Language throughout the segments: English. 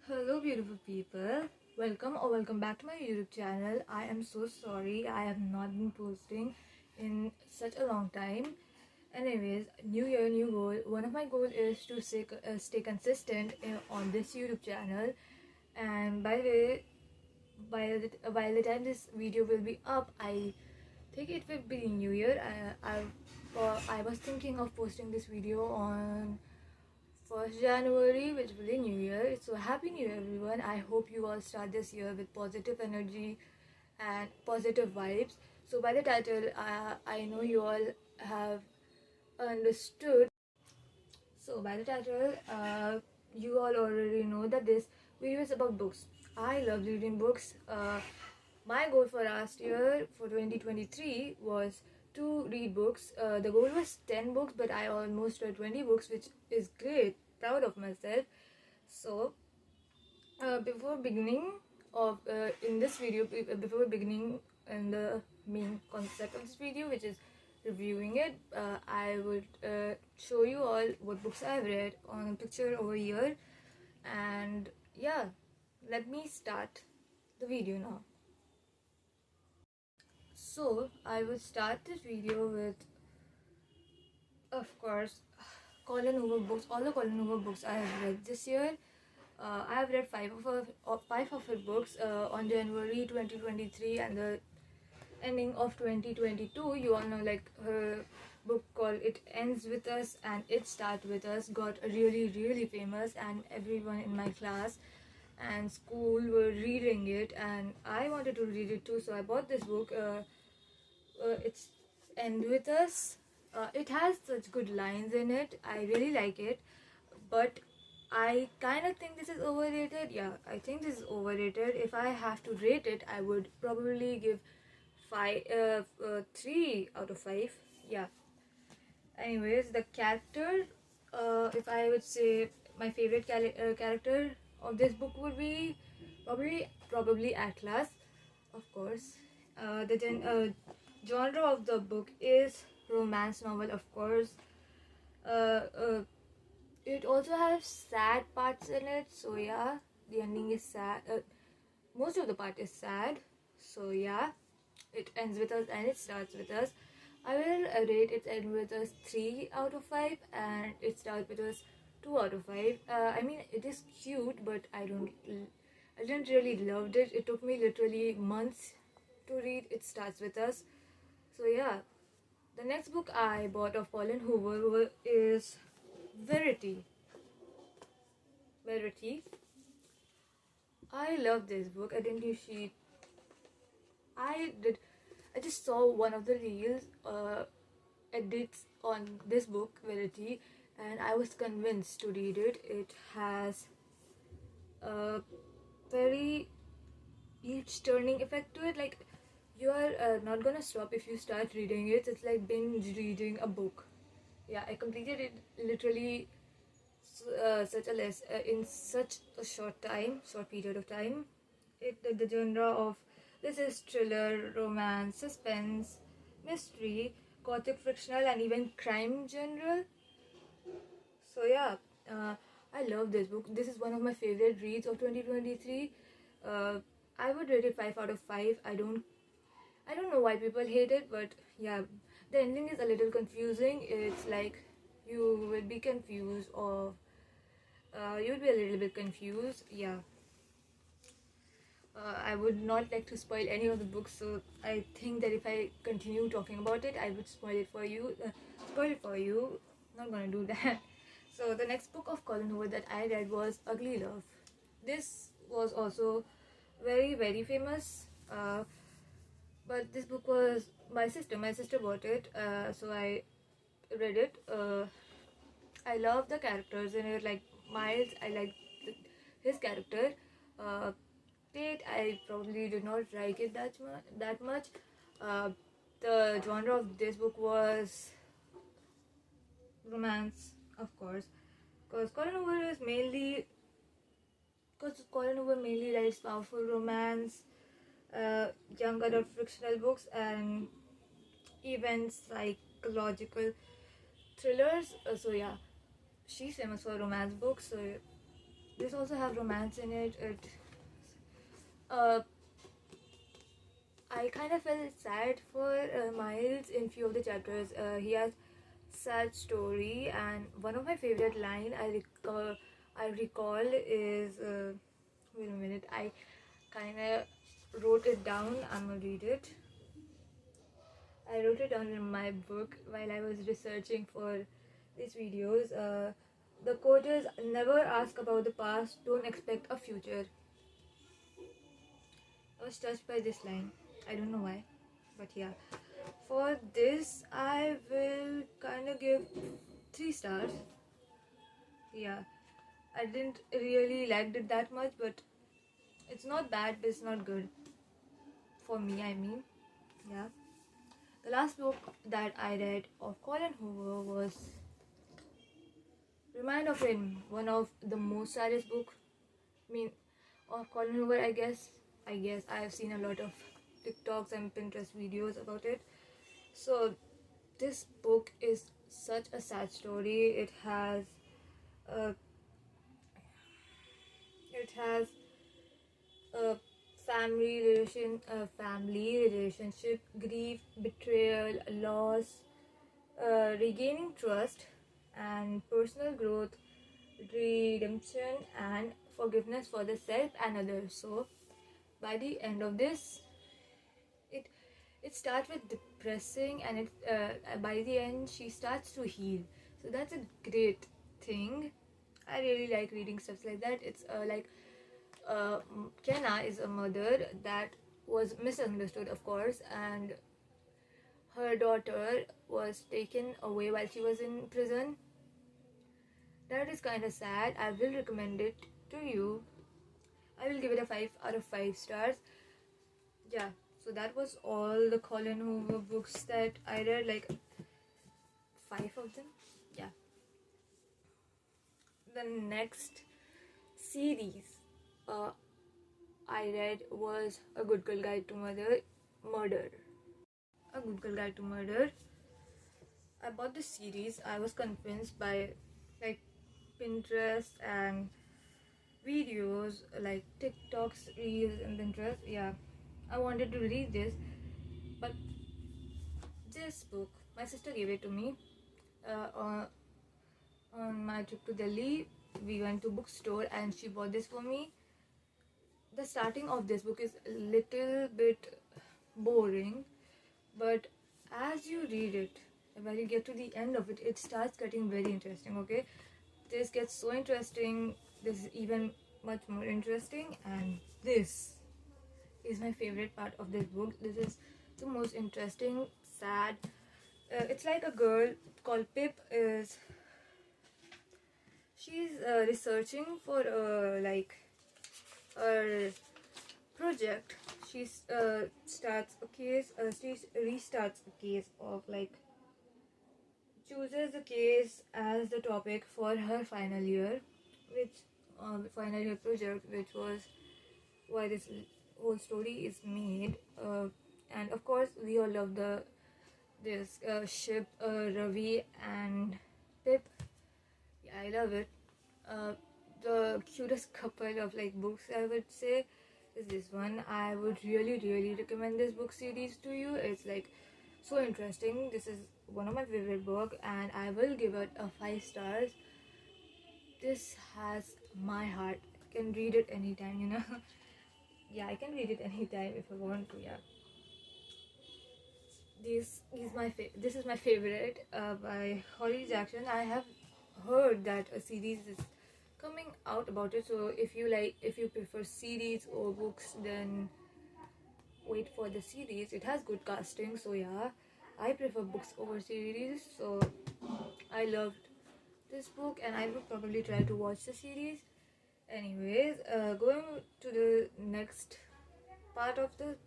Hello beautiful people, welcome back to my YouTube channel. I am so sorry I have not been posting in such a long time. Anyways, new year, new goal. One of my goals is to stay consistent on this YouTube channel. And by the way, by the time this video will be up, I think it will be new year. I was thinking of posting this video on 1st January, which will be New Year. So happy New Year everyone. I hope you all start this year with positive energy and positive vibes. So by the title, I know you all have understood. So by the title, you all already know that this video is about books. I love reading books. My goal for last year, for 2023, was to read books. The goal was 10 books, but I almost read 20 books, which is great. Proud of myself. So, before beginning of in this video, before beginning in the main concept of this video, which is reviewing it, I would show you all what books I've read on a picture over here. And yeah, let me start the video now. So I will start this video with, of course, Colin Hoover books. All the Colin Hoover books I have read this year. I have read five of her books on January 2023 and the ending of 2022. You all know, like, her book called It Ends With Us and It Starts With Us got really famous, and everyone in my class and school were reading it, and I wanted to read it too, so I bought this book. It's End With Us. It has such good lines in it. I really like it, but I kind of think this is overrated. Yeah, I think this is overrated. If I have to rate it, I would probably give 3 out of 5. Yeah. Anyways, the character, if I would say my favorite character of this book would be probably Atlas, of course. The genre of the book is romance novel, of course. Uh, uh, it also has sad parts in it, so yeah, the ending is sad. Most of the part is sad, so yeah, it ends with us and it starts with us. I will rate it end with us 3 out of 5 and it starts with us 2 out of 5. I mean, it is cute, but I didn't really loved it. It took me literally months to read It Starts With Us. So yeah, the next book I bought of Colin Hoover is Verity. I love this book. I didn't use she. I did. I just saw one of the reels edits on this book, Verity, and I was convinced to read it. It has a very each turning effect to it. Like, you are not gonna stop if you start reading it. It's like binge reading a book. Yeah, I completed it literally in such a short period of time. The genre of this is thriller, romance, suspense, mystery, gothic, fictional, and even crime genre. So yeah, I love this book. This is one of my favorite reads of 2023. I would rate it 5 out of 5. I don't know why people hate it, but yeah, the ending is a little confusing. It's like you will be confused, or you'll be a little bit confused. Yeah. I would not like to spoil any of the books, so I think that if I continue talking about it, I would spoil it for you. Not gonna do that. So the next book of Colin Hoover that I read was Ugly Love. This was also very famous. But this book was my sister. My sister bought it, so I read it. I love the characters in it. Like Miles, I like his character. Uh, Tate, I probably did not like it that much. The genre of this book was romance, of course, because Colin Hoover mainly writes powerful romance, young adult fictional books, and even psychological thrillers. So yeah, she's famous for romance books. So This also have romance in it. Uh, I kind of felt sad for Miles in few of the chapters. He has sad story, and one of my favorite line I recall is wait a minute. I kind of wrote it down. I'm gonna read it. I wrote it down in my book while I was researching for these videos. The quote is, "Never ask about the past. Don't expect a future." I was touched by this line. I don't know why, but yeah. For this, I will kind of give 3 stars. Yeah, I didn't really liked it that much, but it's not bad, but it's not good for me. I mean, yeah. The last book that I read of Colin Hoover was Remind of Him, one of the most saddest book. I mean, of Colin Hoover. I guess I have seen a lot of TikToks and Pinterest videos about it. So this book is such a sad story. Uh, it has a family relationship, grief, betrayal, loss, regaining trust, and personal growth, redemption, and forgiveness for the self and others. So by the end of this, it it starts with depressing, and by the end she starts to heal. So that's a great thing. I really like reading stuff like that. It's like Kenna is a mother that was misunderstood, of course, and her daughter was taken away while she was in prison. That is kind of sad. I will recommend it to you. I will give it a 5 out of 5 stars. Yeah, so that was all the Colin Hoover books that I read, like 5 of them. Yeah. The next series I read was A Good Girl Guide to Murder. A Good Girl Guide to Murder. I bought this series. I was convinced by like Pinterest and videos, like TikToks, Reels, and Pinterest. Yeah, I wanted to read this, but this book, my sister gave it to me on my trip to Delhi. We went to bookstore and she bought this for me. The starting of this book is a little bit boring, but as you read it, when you get to the end of it, it starts getting very interesting. Okay, this gets so interesting. This is even much more interesting, and this is my favorite part of this book. This is the most interesting, sad. It's like a girl called Pip is she's researching for like her project. She starts a case. She restarts a case of like chooses the case as the topic for her final year, which final year project, which was why this whole story is made. And of course, we all love this ship, Ravi and Pip. Yeah, I love it. The cutest couple of like books I would say is this one. I would really recommend this book series to you. It's like so interesting. This is one of my favorite book, and I will give it a 5 stars. This has my heart. I can read it anytime, you know. Yeah, I can read it anytime if I want to. Yeah, this is my favorite by Holly Jackson. I have heard that a series is coming out about it, so if you prefer series or books, then wait for the series. It has good casting, so yeah, I prefer books over series. So I loved this book, and I would probably try to watch the series. Anyways, going to the next part of the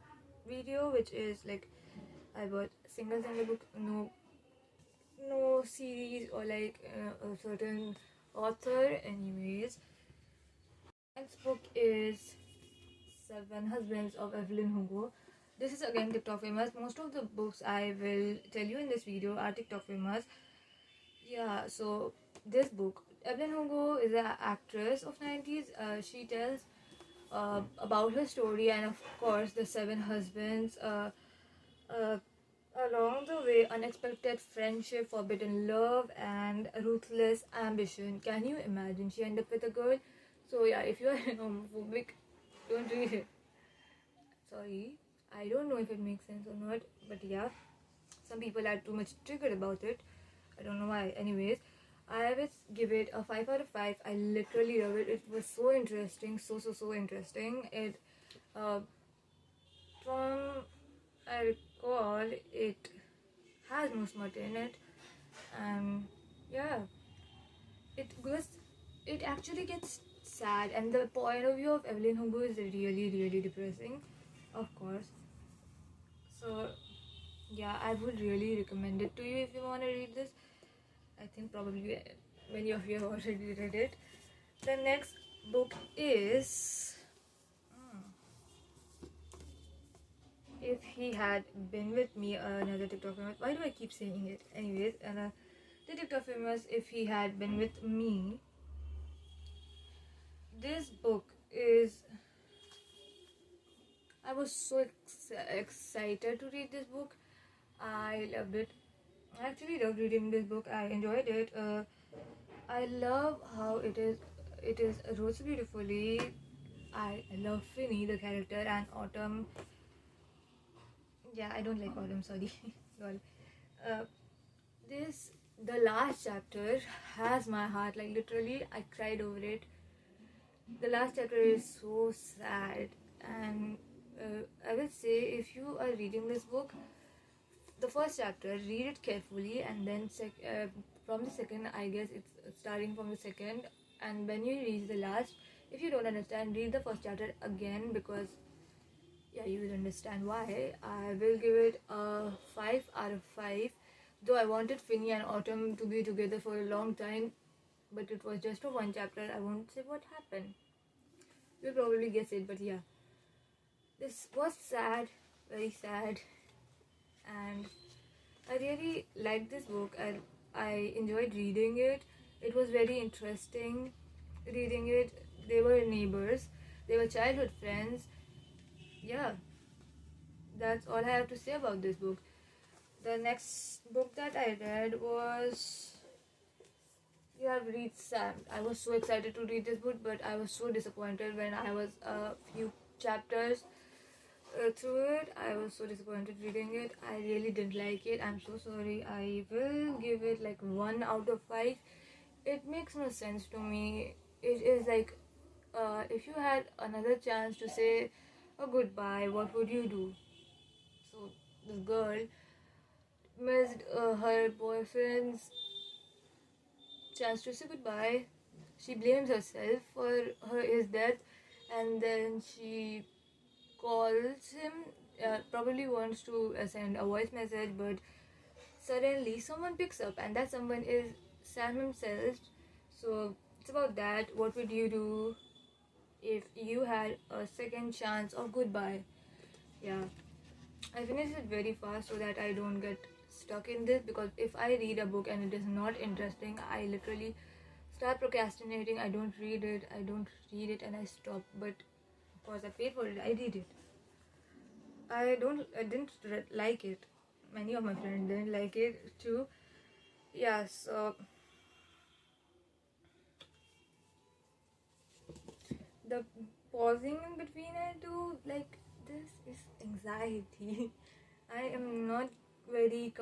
video, which is like I bought single book, no series or like a certain author. Anyways, next book is Seven Husbands of Evelyn Hugo. This is again TikTok famous. Most of the books I will tell you in this video are TikTok famous. Yeah, so this book Evelyn Hugo is an actress of 90s. She tells about her story, and of course the seven husbands. Uh, Along the way, unexpected friendship, forbidden love, and ruthless ambition. Can you imagine? She ended up with a girl. So yeah, if you are homophobic, don't read it. Sorry, I don't know if it makes sense or not, but yeah, some people are too much triggered about it. I don't know why. Anyways, I would give it a 5 out of 5. I literally love it. It was so interesting, so interesting. It from I recall, it has no smut in it, and yeah, it goes. It actually gets sad, and the point of view of Evelyn Hugo is really depressing, of course. So yeah, I would really recommend it to you if you want to read this. I think probably many of you have already read it. The next book is If He Had Been With Me, another TikTok famous. Why do I keep saying it? Anyways, the TikTok famous If He Had Been With Me. This book is. I was so excited to read this book. I loved it. I actually loved reading this book. I enjoyed it. I love how it is. It is wrote so beautifully. I love Finny, the character, and Autumn. Yeah, I don't like Autumn. Sorry, lol. Uh, this the last chapter has my heart. Like literally, I cried over it. The last chapter is so sad, and I will say if you are reading this book, the first chapter, read it carefully, and then from the second, I guess it's starting from the second, and when you reach the last, if you don't understand, read the first chapter again, because yeah, you will understand why. I will give it a 5 out of 5, though I wanted Finny and Autumn to be together for a long time, but it was just a one chapter. I won't say what happened. You'll probably guess it, but yeah, this was sad, very sad, and I really liked this book. I enjoyed reading it. It was very interesting reading it. They were neighbors, they were childhood friends. Yeah, that's all I have to say about this book. The next book that I read was You Have Reached Sam. I was so excited to read this book, but I was so disappointed when I was a few chapters through it. I was so disappointed reading it. I really didn't like it. I'm so sorry. I will give it like 1 out of 5. It makes no sense to me. It is like if you had another chance to say a goodbye, what would you do? So this girl missed her boyfriend's chance to say goodbye. She blames herself for his death, and then she calls him, probably wants to send a voice message, but suddenly someone picks up, and that someone is Sam himself. So it's about that. What would you do if you had a second chance of goodbye? Yeah, I finished it very fast so that I don't get stuck in this, because if I read a book and it is not interesting, I literally start procrastinating. I don't read it, and I stop. But of course, I paid for it. I read it. I didn't like it. Many of my friends didn't like it too. Yeah, so the pausing in between I do, like, this is anxiety. I am not very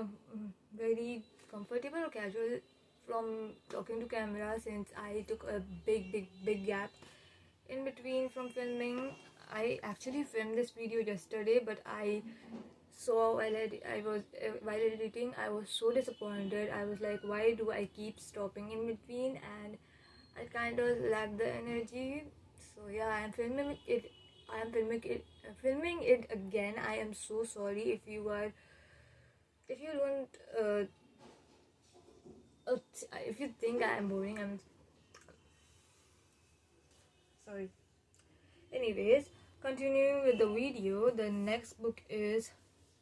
comfortable or casual from talking to camera, since I took a big gap in between from filming. I actually filmed this video yesterday, but I saw while editing, I was so disappointed. I was like, why do I keep stopping in between? And I kind of lack the energy. So yeah, filming it again. I am so sorry if you don't if you think I am boring. I'm sorry. Anyways, continuing with the video, the next book is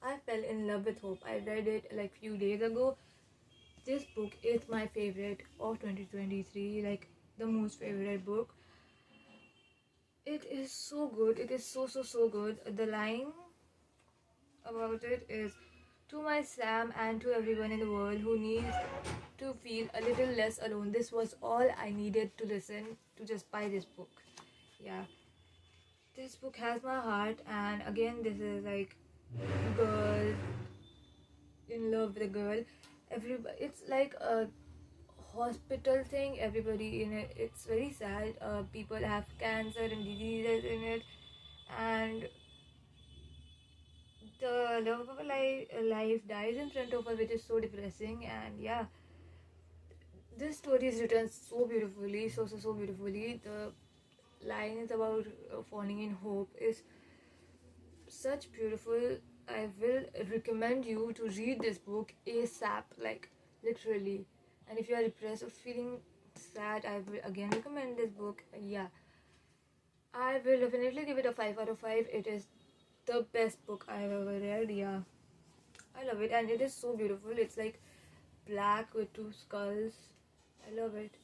I Fell in Love with Hope. I read it like few days ago. this book is my favorite of 2023, like the most favorite book. It is so good. It is so good. The line about it is, to my Sam and to everyone in the world who needs to feel a little less alone, this was all I needed to listen to just buy this book. Yeah, this book has my heart, and again, this is like girl in love with a girl. Everybody, it's like a hospital thing. Everybody in it, it's very sad. People have cancer and diseases in it, and the love of a life dies in front of her, which is so depressing. And yeah, this story is written so beautifully, so beautifully. The line is about falling in hope is such beautiful. I will recommend you to read this book ASAP, like literally. And if you are depressed or feeling sad, I will again recommend this book. Yeah, I will definitely give it a 5 out of 5. It is the best book I have ever read. Yeah, I love it, and it is so beautiful. It's like black with two skulls. I love it.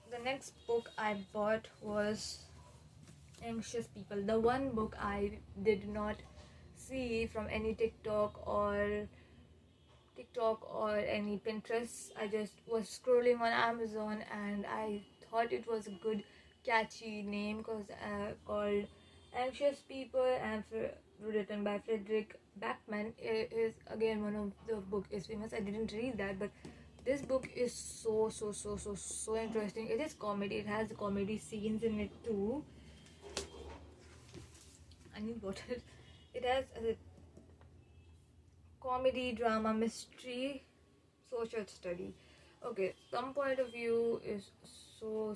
The next book I bought was Anxious People. The one book I did not see from any TikTok or any Pinterest. I just was scrolling on Amazon and I thought it was a good catchy name called Anxious People, and written by Frederick Backman. It is again one of the book is famous. I didn't read that, but this book is so interesting. It is comedy. It has comedy scenes in it too. I need water. It has a comedy, drama, mystery, social study. Okay, some point of view is so.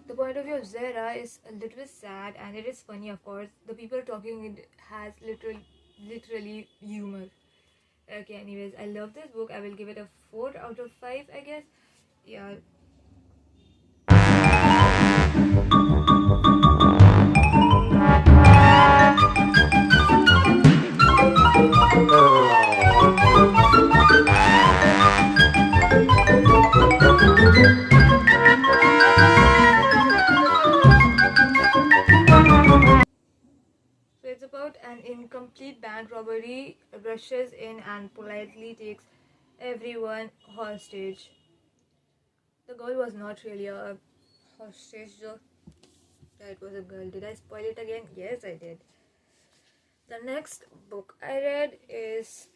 The point of view of Zara is a little sad, and it is funny, of course. The people talking it has literally humor. Okay, anyways, I love this book. I will give it a 4 out of 5, I guess. Yeah. So it's about an incomplete bank robbery, rushes in and politely takes everyone hostage. The girl was not really a hostage though. That was a girl. Did I spoil it again? Yes, I did. The next book I read is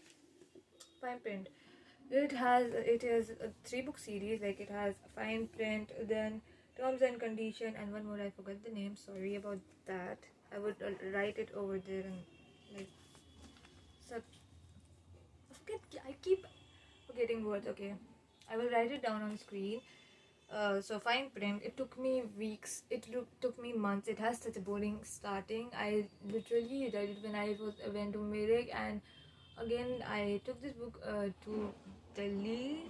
Fine Print. It is a 3-book series. Like it has Fine Print, then Terms and Condition, and one more. I forgot the name. Sorry about that. I would write it over there and like sub. I keep forgetting words. Okay, I will write it down on the screen. So Fine Print, it took me weeks, took me months. It has such a boring starting. I literally read it when I went to Merek, and again I took this book to Delhi.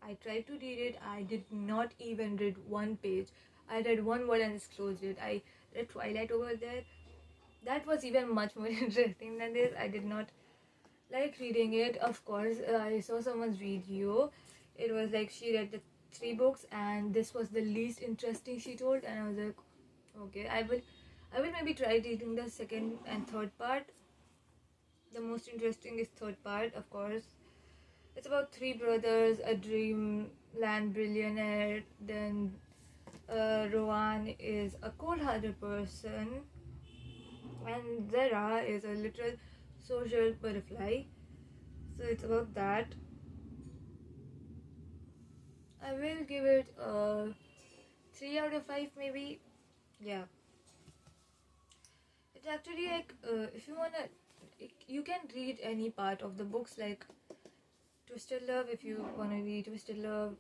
I tried to read it. I did not even read one page. I read one word and just closed it. I read Twilight over there. That was even much more interesting than this. I did not like reading it. Of course, I saw someone's video. It was like she read the 3 books and this was the least interesting, she told, and I was like, okay, I will maybe try reading the second and third part. The most interesting is third part, of course. It's about 3 brothers, a dreamland billionaire, then Rowan is a cold-hearted person, and Zara is a literal social butterfly. So it's about that. I will give it a 3 out of 5 maybe. Yeah. It's actually like if you wanna, you can read any part of the books, like Twisted Love if you wanna read Twisted Love,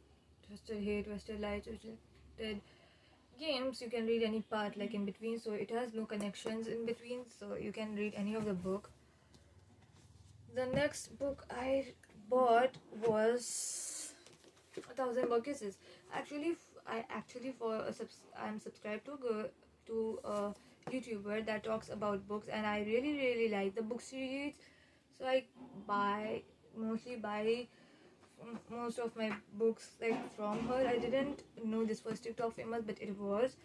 Twisted Hate, Twisted Light, Twisted Games. You can read any part like in between, so it has no connections in between, so you can read any of the book. The next book I bought was 1,000 Kisses. Actually, I'm subscribed to a YouTuber that talks about books, and I really like the book series. So I buy mostly buy most of my books like from her. I didn't know this was TikTok famous, but it was.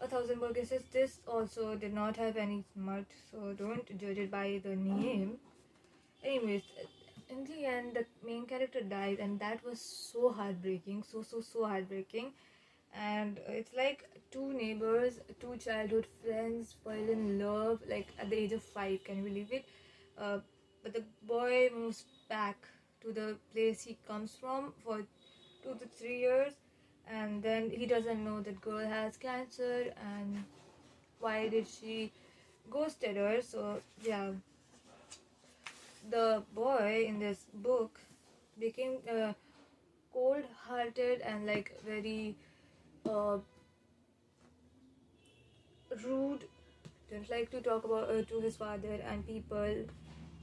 A Thousand Burgesses. This also did not have any smut, so don't judge it by the name. Anyways, in the end, the main character died, and that was so heartbreaking. So heartbreaking. And it's like two neighbors, two childhood friends fall in love like at the age of 5. Can you believe it? Uh, but the boy moves back to the place he comes from for 2 to 3 years, and then he doesn't know that girl has cancer and why did she ghosted her. So yeah, the boy in this book became cold-hearted and like very uh, rude, didn't like to talk about to his father and people,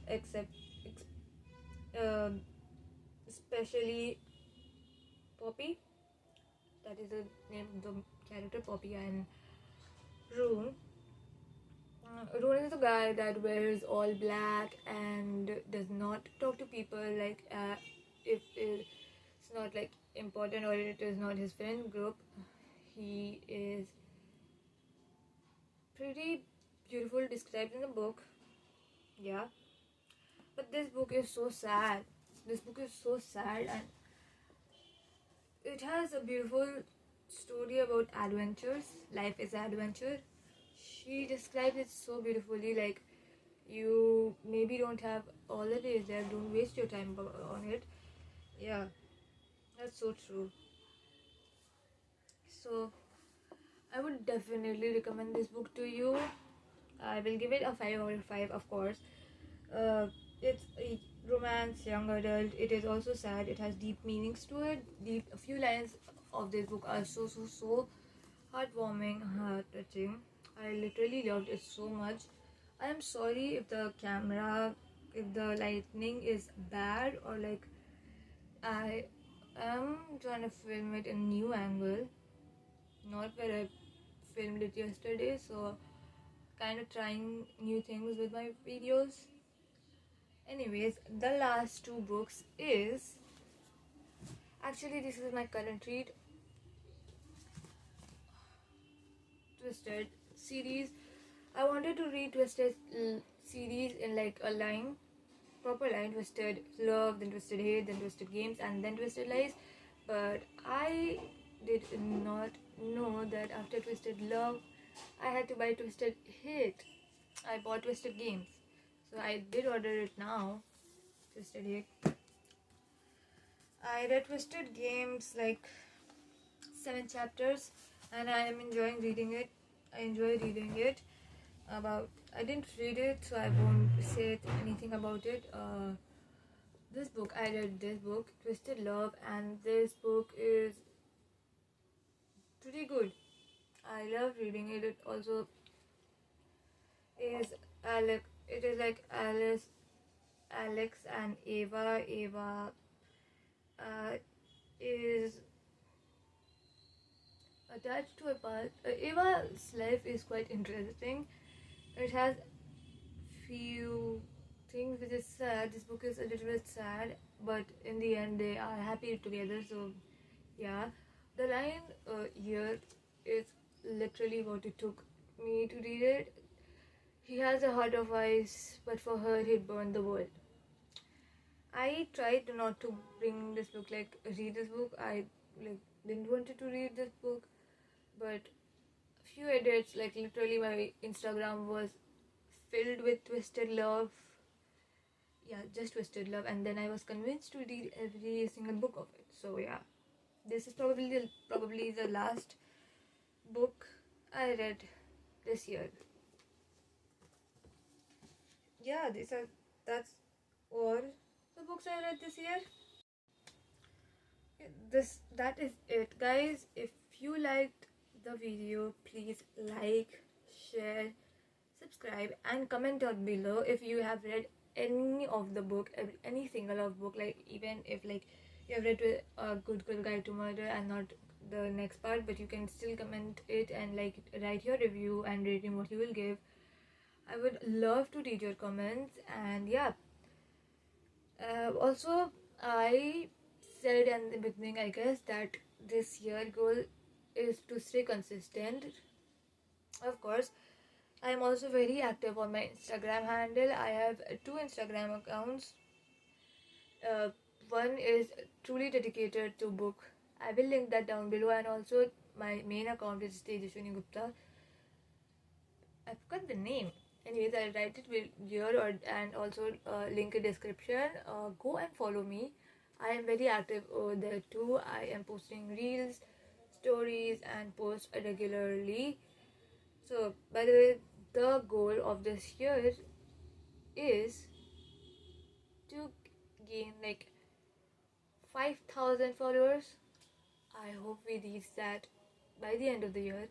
except uh, especially Poppy. That is the name of the character, Poppy and Rune. Rune is a guy that wears all black and does not talk to people like if it's not like important or it is not his friend group. He is pretty beautiful described in the book. Yeah, but this book is so sad. This book is so sad, and it has a beautiful story about adventures. Life is adventure. She describes it so beautifully. Like, you maybe don't have all the days there. Don't waste your time on it. Yeah, that's so true. So I would definitely recommend this book to you. I will give it a 5 out of 5, of course. It's a romance, young adult. It is also sad. It has deep meanings to it. A few lines of this book are so heartwarming, heart touching. I literally loved it so much. I am sorry if the camera, if the lighting is bad, or like I am trying to film it in a new angle, not where I filmed it yesterday. So kind of trying new things with my videos. Anyways, the last two books is actually this is my current read, Twisted series. I wanted to read Twisted series in like a line, proper line: Twisted Love, then Twisted Hate, then Twisted Games, and then Twisted Lies. But I did not know that after Twisted Love, I had to buy Twisted Hate. I bought Twisted Games, so I did order it now. Twisted Hate. I read Twisted Games like 7 chapters, and I am enjoying reading it. I enjoy reading it. I didn't read it, so I won't say anything about it. This book, I read this book, Twisted Love, and this book is pretty good. I love reading it. It also is Alex. It is like Alex and Ava. Ava is attached to a past. Ava's life is quite interesting. It has few things which is sad. This book is a little bit sad, but in the end they are happy together. So yeah, the line here is literally what it took me to read it. He has a heart of ice, but for her he'd burn the world. I tried not to bring this book, like read this book. I like didn't wanted to read this book, but few edits, like literally my Instagram was filled with Twisted Love. Yeah, just Twisted Love, and then I was convinced to read every single book of it. So yeah, this is probably the last book I read this year. Yeah, that's all the books I read this year. That is it, guys. If you liked the video, please like, share, subscribe, and comment down below if you have read any of the book, any single of book. Like even if like you have read a Good Girl Guide to Murder and not the next part, but you can still comment it and like write your review and rating what you will give. I would love to read your comments, and yeah, Also, I said in the beginning, I guess, that this year goal is to stay consistent. Of course, I am also very active on my Instagram handle. I have two Instagram accounts. Uh, One is truly dedicated to book. I will link that down below, and also my main account is Tejaswini Gupta. I forgot the name. Anyways, I'll write it here and also link in description. Go and follow me. I am very active over there too. I am posting reels, stories, and posts regularly. So, by the way, the goal of this year is to gain like 5,000 followers. I hope we reach that by the end of the year.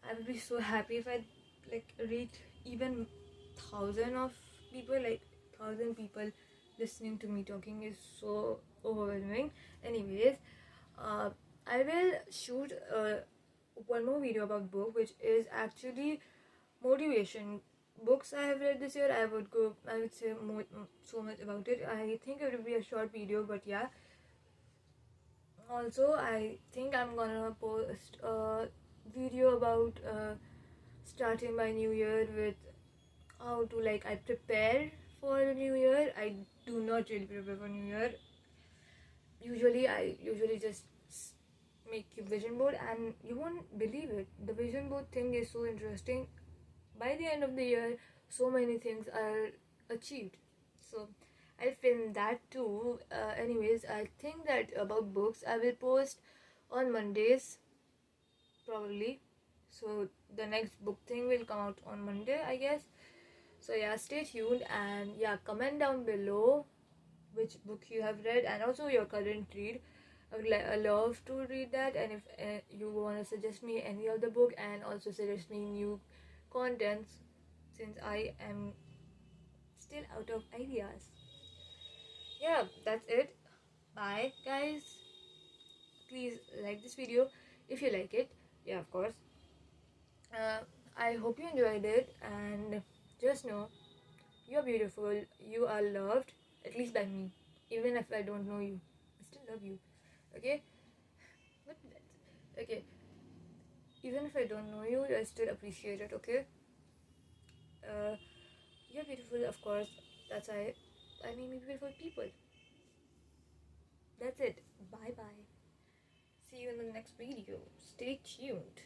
I would be so happy if I like reach even 1,000 of people. Like 1,000 people listening to me talking is so overwhelming. Anyways, uh, I will shoot one more video about book, which is actually motivation books I have read this year. I would say so much about it. I think it would be a short video, but yeah. Also, I think I'm gonna post a video about starting my new year with how to like I prepare for the new year. I do not really prepare for new year. I usually just make a vision board, and you won't believe it. The vision board thing is so interesting. By the end of the year, so many things are achieved. So I'll film that too. Anyways, I think that about books, I will post on Mondays probably. So the next book thing will come out on Monday, I guess. So yeah, stay tuned, and yeah, comment down below which book you have read and also your current read. I love to read that, and if you want to suggest me any other book and also suggest me new contents, since I am still out of ideas. Yeah, that's it. Bye, guys. Please like this video if you like it. Yeah, of course. Uh, I hope you enjoyed it, and just know you're beautiful, you are loved, at least by me. Even if I don't know you, I still love you. Okay? But okay. Even if I don't know you, I still appreciate it, okay? Uh, you're beautiful, of course. That's why I mean beautiful people. That's it. Bye bye. See you in the next video. Stay tuned.